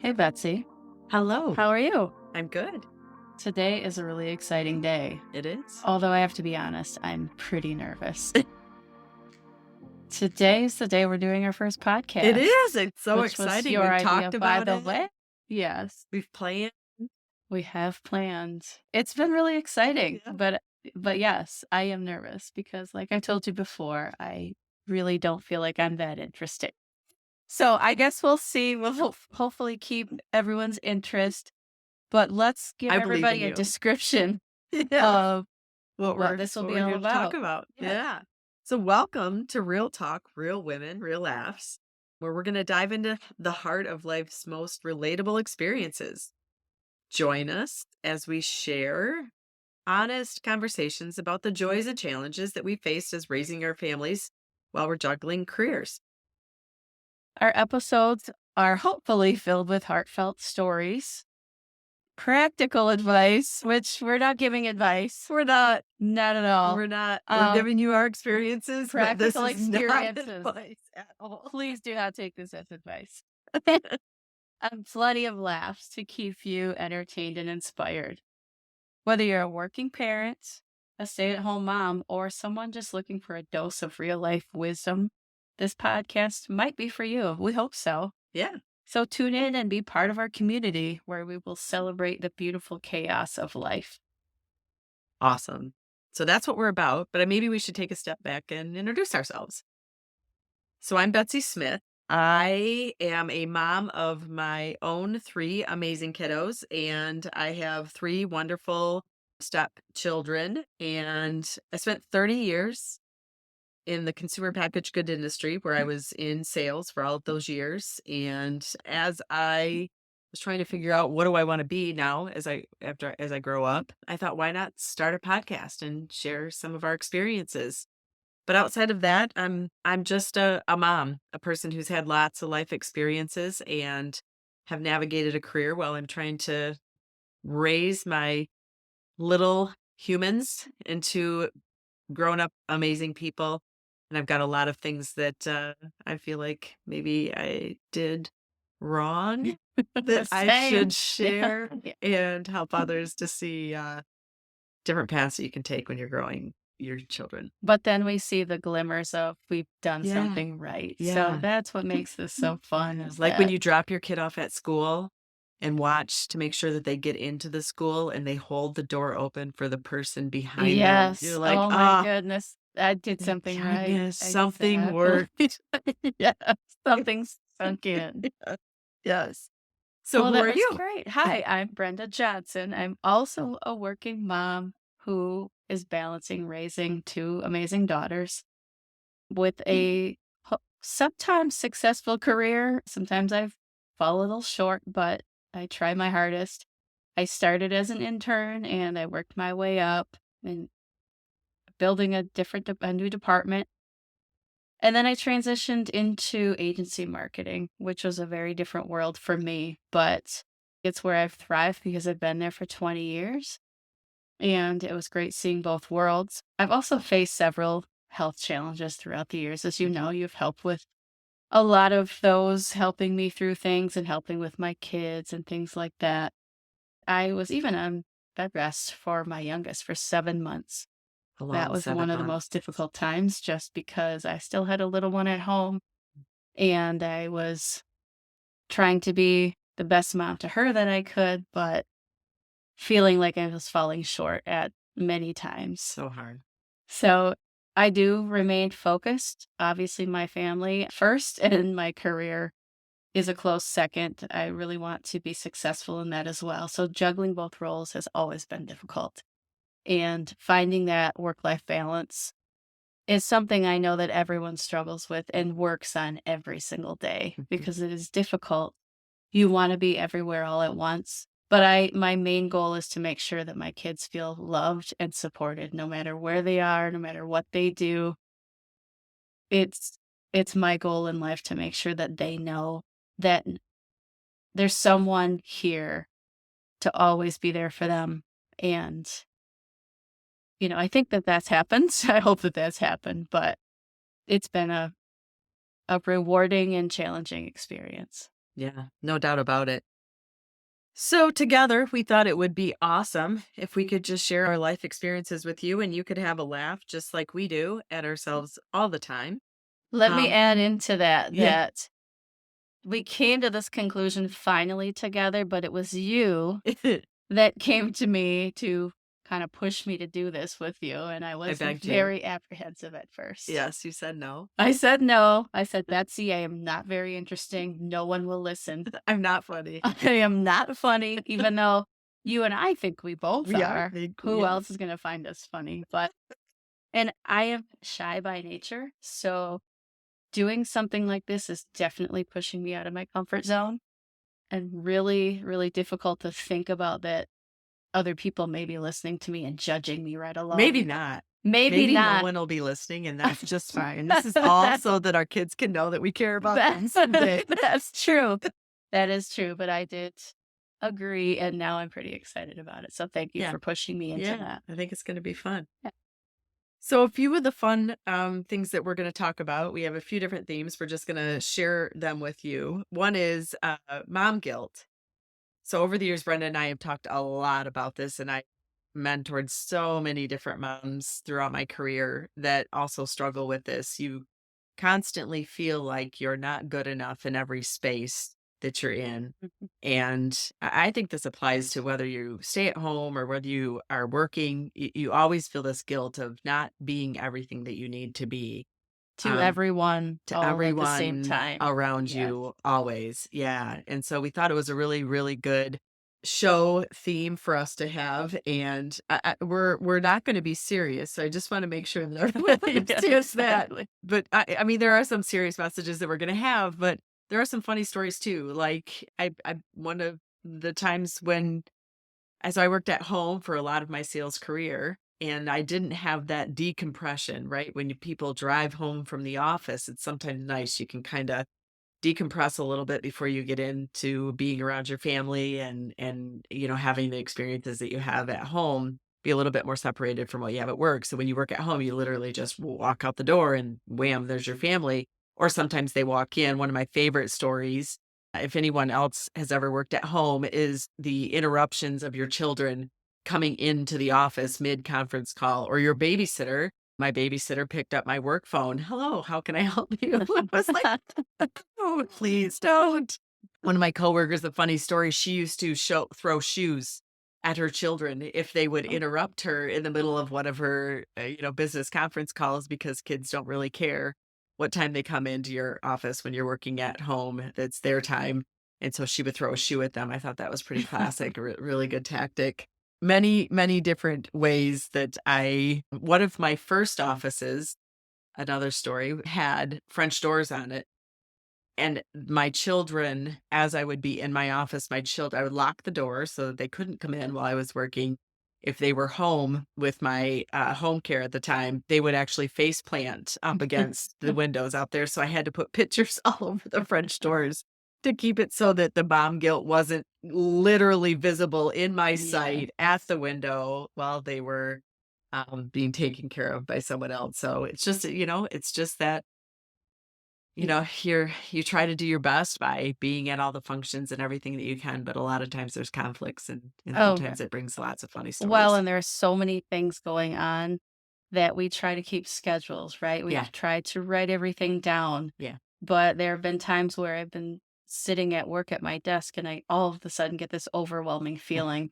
Hey, Betsy. Hello. How are you? I'm good. Today is a really exciting day. It is. Although I have to be honest, I'm pretty nervous. Today is the day we're doing our first It podcast, is. It's so which was exciting. your We've idea, talked by about the it. way. Yes, We've planned. we have planned. It's been really exciting, Yeah. but yes, I am nervous because, like I told you before, I really don't feel like I'm that interesting. So I guess we'll see. We'll hopefully keep everyone's interest, but let's give I believe in everybody a you. description Yeah. of What what we're this will what be we're all here to talk about. about. Yeah. Yeah. So welcome to Real Talk, Real Women, Real Laughs, where we're going to dive into the heart of life's most relatable experiences. Join us as we share honest conversations about the joys and challenges that we faced as raising our families while we're juggling careers. Our episodes are hopefully filled with heartfelt stories, practical advice, which we're not giving advice. We're not Not at all. We're not we're Um, giving you our experiences, but this Practical is not experiences. advice at all. Please do not take this as advice. And plenty of laughs to keep you entertained and inspired. Whether you're a working parent, a stay at home mom, or someone just looking for a dose of real life wisdom, this podcast might be for you. We hope so. Yeah, So tune in and be part of our community where we will celebrate the beautiful chaos of life. awesome. So that's what we're about, but maybe we should take a step back and introduce ourselves. So I'm Betsy Smith. I am a mom of my own 3 amazing kiddos, and I have 3 wonderful stepchildren, and I spent 30 years in the consumer packaged good industry where I was in sales for all of those years. And as I was trying to figure out what do I want to be now as I grow up, I thought, why not start a podcast and share some of our experiences? But outside of that, I'm just a mom, a person who's had lots of life experiences and have navigated a career while I'm trying to raise my little humans into grown up amazing people, and I've got a lot of things that, I feel like maybe I did wrong that I Same. should Yeah. share Yeah. and help others to see, different paths that you can take when you're growing your children. But then we see the glimmers of we've done Yeah, something right. So yeah, that's what makes this so fun yeah. is Like when that, you drop your kid off at school and watch to make sure that they get into the school and they hold the door open for the person behind them. You're yes. like, Oh my "Ah, goodness. I did thank something right. goodness something Exactly. worked." Yes. Something's sunk in. Yes. So Well, who that are was you? great. Hi, I'm Brenda Johnson. I'm also a working mom who is balancing raising 2 amazing daughters with a sometimes successful career. Sometimes I've fall a little short, but I try my hardest. I started as an intern and I worked my way up and building a new department. And then I transitioned into agency marketing, which was a very different world for me, but it's where I've thrived because I've been there for 20 years and it was great seeing both worlds. I've also faced several health challenges throughout the years. As you know, you've helped with a lot of those, helping me through things and helping with my kids and things like that. I was even on bed rest for my youngest for 7 months. A That long was 7 one of the months. most difficult times just because I still had a little one at home and I was trying to be the best mom to her that I could, but feeling like I was falling short at many times. So hard. So I do remain focused. Obviously, my family first and my career is a close second. I really want to be successful in that as well. So juggling both roles has always been difficult. And finding that work life balance is something I know that everyone struggles with and works on every single day Mhm. because it is difficult. You want to be everywhere all at once. But my main goal is to make sure that my kids feel loved and supported no matter where they are, no matter what they do. It's it's my goal in life to make sure that they know that there's someone here to always be there for them. And, I think that that's happened. I hope that that's happened, but it's been a rewarding and challenging experience. Yeah, no doubt about it. So, together, we thought it would be awesome if we could just share our life experiences with you and you could have a laugh just like we do at ourselves all the time. Let me Um, add into that, yeah. that we came to this conclusion finally together, but it was you that came to me to kinda push me to do this with you, and I I was begged you. very apprehensive at first. Yes, you said no. I said, "No." I said, "Betsy, I am not very interesting. No one will listen. I'm not funny. I am not funny," even though you and I think we both We are. are. Who else is Yes. gonna find us funny? But and I am shy by nature, so doing something like this is definitely pushing me out of my comfort zone, and really, really difficult to think about that other people may be listening to me and judging me right Maybe along. not. Maybe Maybe no not. one will be listening, and that's just fine. This is all so that our kids can know that we care about them someday. That's true. That is true, but I did agree, and now I'm pretty excited about it, so thank you Yeah. for pushing me into Yeah. that. I think it's going to be fun. Yeah. So, a few of the fun things that we're going to talk about, we have a few different themes. We're just going to share them with you. One is mom guilt. So, over the years, Brenda and I have talked a lot about this, and I mentored so many different moms throughout my career that also struggle with this. You constantly feel like you're not good enough in every space that you're in. Mhm. And I think this applies to whether you stay at home or whether you are working. You always feel this guilt of not being everything that you need to be. To Um, everyone to all at the same everyone time. around Yes. you always, yeah, and so we thought it was a really, really good show theme for us to have, and we're not gonna be serious, so I just wanna make sure that everybody Yeah, understands that, exactly. but I mean, there are some serious messages that we're gonna have, but there are some funny stories too, like, I one of the times when as I worked at home for a lot of my sales career, and I didn't have that decompression, right? When people drive home from the office, it's sometimes nice. You can kind of decompress a little bit before you get into being around your family and having the experiences that you have at home. Be a little bit more separated from what you have at work. So when you work at home, you literally just walk out the door and wham, there's your family. Or sometimes they walk in. One of my favorite stories, if anyone else has ever worked at home, is the interruptions of your children coming into the office mid conference call or your babysitter. My babysitter picked up my work phone. Hello, how can I help you? I was like, oh, please don't. One of my coworkers, a funny story, she used to throw shoes at her children if they would Oh, interrupt her in the middle of one of her, business conference calls because kids don't really care what time they come into your office when you're working at home. It's their time. And so she would throw a shoe at them. I thought that was pretty classic, really good tactic. Many, many different ways that one of my first offices, another story, had French doors on it. And my children, as I would be in my office, I would lock the door so that they couldn't come in while I was working. If they were home with my home care at the time, they would actually face plant up against the windows out there. So I had to put pictures all over the French doors to keep it so that the bomb guilt wasn't literally visible in my yeah. sight at the window while they were being taken care of by someone else. So it's just that you try to do your best by being at all the functions and everything that you can, but a lot of times there's conflicts and Oh, sometimes it brings lots of funny well, stories. and there are so many things going on that we try to keep schedules, right? We Yeah, try to write everything down, yeah. but there have been times where I've been sitting at work at my desk and I all of a sudden get this overwhelming feeling.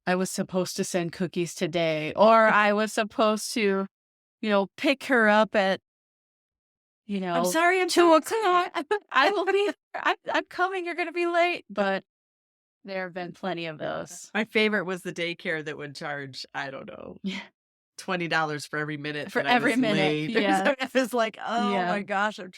I was supposed to send cookies today, or I was supposed to, pick her up at, I'm sorry, I'm sorry, 2 o'clock. I will be, I'm coming. You're going to be late. But there have been plenty of those. My favorite was the daycare that would charge, I don't know, Yeah. $20 for every minute For that I every was minute. late. Yeah. It was like, oh Yeah. my gosh, I'm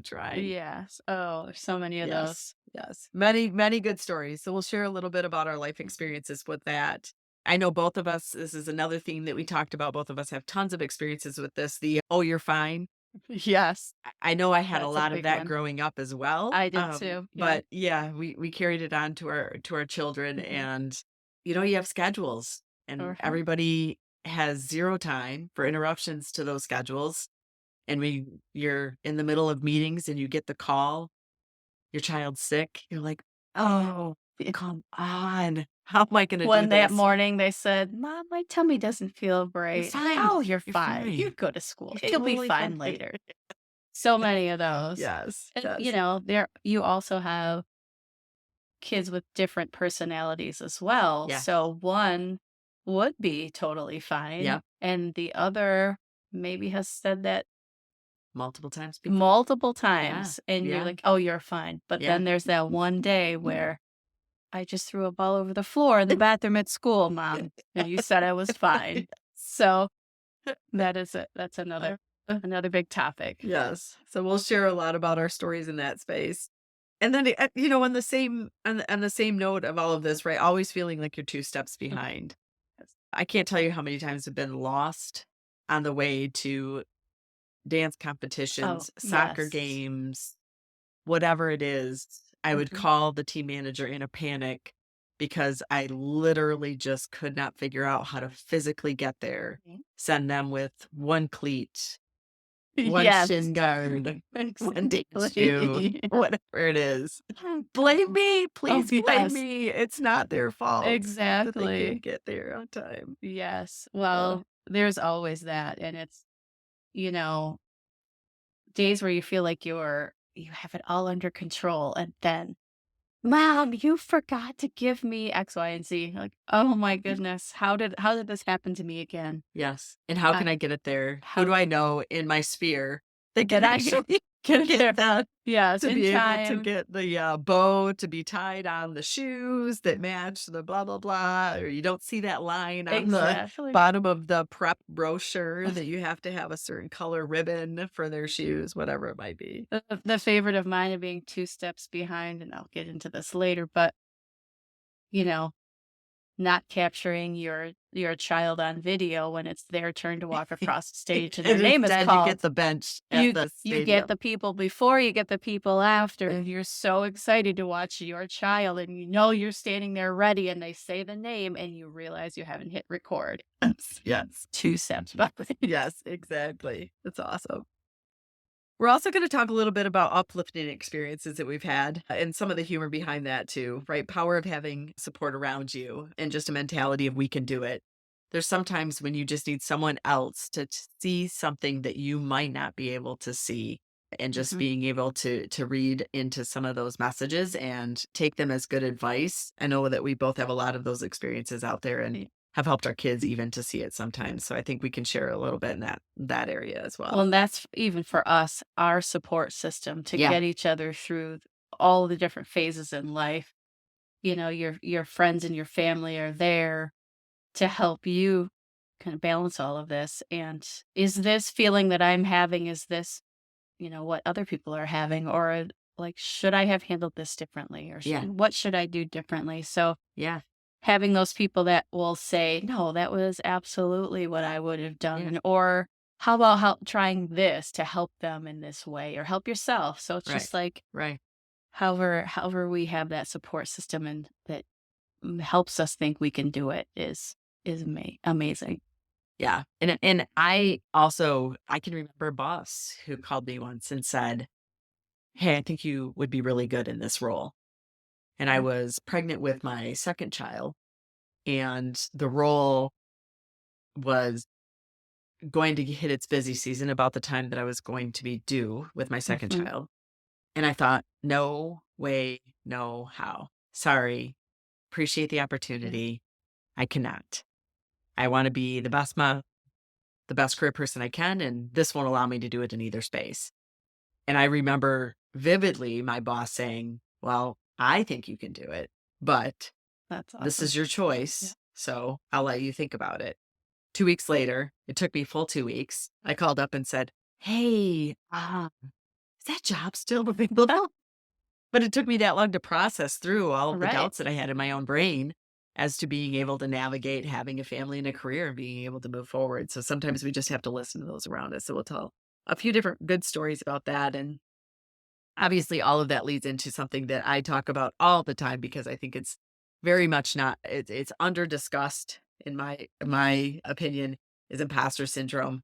trying. Yes. Oh, there's so many of those. Yes, yes. Many, many good stories. So we'll share a little bit about our life experiences with that. I know both of us, this is another theme that we talked about. Both of us have tons of experiences with this. Oh, you're fine. Yes. I know I had a That's a lot of big that one. growing up as well. I did too. Yeah. But yeah, we carried it on to our children Mhm. and you have schedules and Uh-huh. everybody has zero time for interruptions to those schedules. And you're in the middle of meetings and you get the call, your child's sick. You're like, oh. Come on. How am I gonna do When that this? morning they said, "Mom, my tummy doesn't feel You're great." fine. "Oh, you're You're fine. You fine. go to school. You're You'll be totally fine. fine later." So many of those. Yes, And, yes. there you also have kids with different personalities as well. Yeah, So one would be totally fine, yeah. and the other maybe has said that Multiple times before. multiple Yeah, times, and you're yeah, like, "Oh, you're fine." But yeah. then there's that one day where I just threw a ball over the floor in the bathroom at school, mom, and you said I was fine. So that is it. That's Uh, another big topic. yes. So we'll share a lot about our stories in that space. And then, on the same note of all of this, right? Always feeling like you're 2 steps Mhm. behind. Yes. I can't tell you how many times I've been lost on the way to dance Oh, competitions, soccer yes. games, whatever it is. I would Mhm. call the team manager in a panic because I literally just could not figure out how to physically get there, Mhm. send them with 1 cleat, 1 Yes, shin guard, 1 dance shoe, exactly. whatever it is. Blame me, Oh, please blame yes, me. It's not their fault that they can't exactly. get there on time. Yes. Uh, Well, there's always that, and it's, you know, days where you feel like you have it all under control, and then, "Mom, you forgot to give me X, Y, and Z." Like, "Oh my goodness, how did this happen to me again?" yes, and how Uh, can I get it there? Who how do I know in my sphere that that can I can actually get it get there. that? Yes, To in be able to time. get the, bow to be tied on the shoes that match the blah, blah, blah, or you don't see that line on the Exactly. bottom of the prep brochure that you have to have a certain color ribbon for their shoes, whatever it might be. The favorite of mine of being 2 steps behind, and I'll get into this later, but, you know, not capturing your child on video when it's their turn to walk across the stage and their And name is instead, you get called. the bench at You the you get stadium. the people before, you get the people after, and you're so excited to watch your child, and you know you're standing there ready, and they say the name, and you realize you haven't hit record. Yes, yes, 2 steps back. yes, exactly. That's awesome. We're also going to talk a little bit about uplifting experiences that we've had and some of the humor behind that too, right? Power of having support around you and just a mentality of we can do it. There's sometimes when you just need someone else to see something that you might not be able to see and just Mhm. being able to read into some of those messages and take them as good advice. I know that we both have a lot of those experiences out there and Y have helped our kids even to see it sometimes. So I think we can share a little bit in that area as Well, well. and that's even for us, our support system to Yeah. get each other through all the different phases in life. Your friends and your family are there to help you kind of balance all of this. And is this feeling that I'm having, is this, what other people are having? Or like, should I have handled this differently? Or Yeah. what should I do differently? So Yeah. having those people that will say, no, that was absolutely what I would have Yeah. done. Or how about trying this to help them in this way or help yourself? So it's Right. just like, Right. however we have that support system and that helps us think we can do it is amazing. Yeah. And I can remember a boss who called me once and said, "Hey, I think you would be really good in this role." And I Mhm. was pregnant with my second child, and the role was going to hit its busy season about the time that I was going to be due with my second Mhm. child. And I thought, "No way, no how. Sorry. Appreciate the Yeah. opportunity. I cannot. I want to be the best mom, the best career person I can, and this won't allow me to do it in either space." And I remember vividly my boss saying, "Well, I think you can do it, but That's this awesome. is your Yeah. choice. So I'll let you think about it." 2 weeks later, it took me full 2 weeks. I called up and said, "Hey, is that job still available?" But it took me that long to process through all of the Right. doubts that I had in my own brain as to being able to navigate having a family and a career and being able to move forward. So sometimes we just have to listen to those around us. So we'll tell a few different good stories about that. And obviously all of that leads into something that I talk about all the time because I think it's very much not it's under discussed in my opinion is imposter syndrome.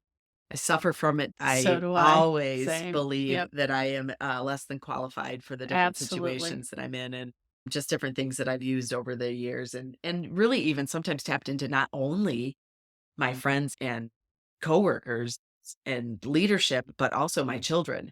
I suffer from it. So I do I. always Same. believe Yep. that I am less than qualified for the different Absolutely. situations that I'm in. And just different things that I've used over the years and really even sometimes tapped into not only my friends and coworkers and leadership, but also my children.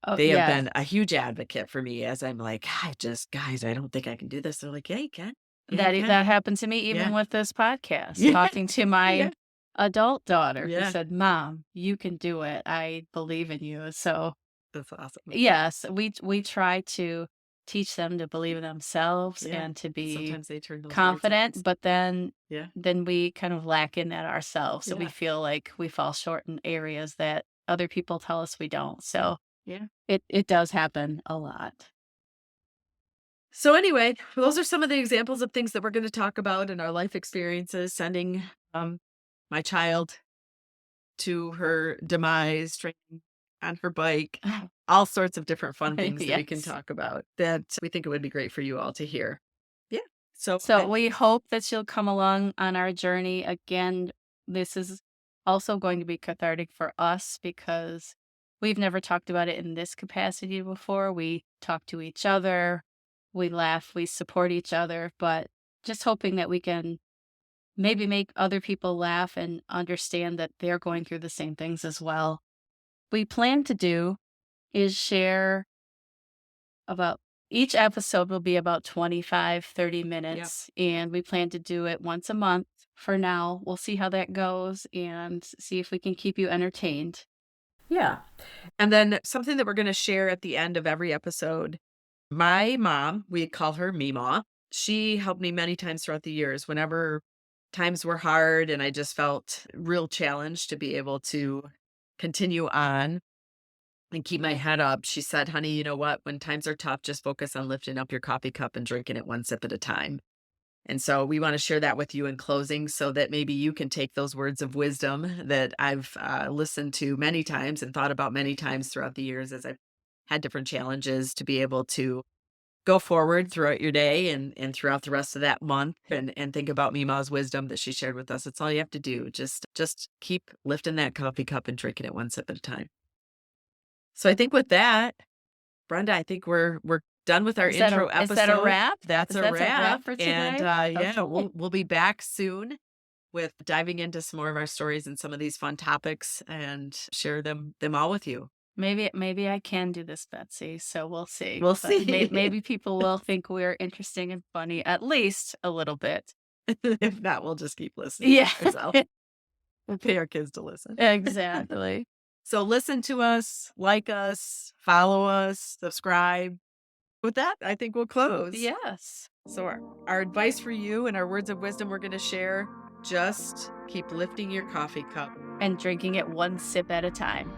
Oh, They have yes. been a huge advocate for me as I'm like, I just, guys, I don't think I can do this. They're like, yeah, you can. Yeah, you can. That happened to me even Yeah. with this podcast, Yeah. talking to my Yeah. adult daughter who Yeah. said, "Mom, you can do it. I believe in you." So, That's awesome. yes, we try to teach them to believe in themselves Yeah. and to be Sometimes they turn those words into confident, but yeah. then we kind of lack in that ourselves. So we Yeah. feel like we fall short in areas that other people tell us we don't. Yeah. So Yeah. it does happen a lot. So anyway, those are some of the examples of things that we're going to talk about in our life experiences, sending my child to her demise, training on her bike, all sorts of different fun things that we can Yes. talk about that we think it would be great for you all to hear. Yeah. So So we hope that you'll come along on our journey. Again, this is also going to be cathartic for us because we've never talked about it in this capacity before. We talk to each other, we laugh, we support each other, but just hoping that we can maybe make other people laugh and understand that they're going through the same things as well. We plan to do is share about each episode will be about 25, 30 yeah. minutes, and we plan to do it once a month for now. We'll see how that goes and see if we can keep you entertained. Yeah. And then something that we're going to share at the end of every episode. My mom, we call her Meemaw. She helped me many times throughout the years whenever times were hard and I just felt real challenged to be able to continue on and keep my head up. She said, "Honey, you know what? When times are tough, just focus on lifting up your coffee cup and drinking it one sip at a time." And so we want to share that with you in closing so that maybe you can take those words of wisdom that I've listened to many times and thought about many times throughout the years as I've had different challenges to be able to go forward throughout your day and throughout the rest of that month and think about Mima's wisdom that she shared with us. It's all you have to do. Just keep lifting that coffee cup and drinking it one sip at a time. So I think with that, Brenda, I think we're done with our intro Is that a episode. wrap? That's Is a that a wrap. wrap for And today? yeah, Okay. we'll be back soon with diving into some more of our stories and some of these fun topics and share them all with you. Maybe I can do this, Betsy. So we'll see. We'll But see. maybe people will think we're interesting and funny at least a little bit. If not, we'll just keep listening Yeah. ourselves. We'll pay our kids to listen. Exactly. So listen to us, follow us, subscribe. With that, I think we'll close. Yes. So our advice for you and our words of wisdom we're going to share, just keep lifting your coffee cup. And drinking it one sip at a time.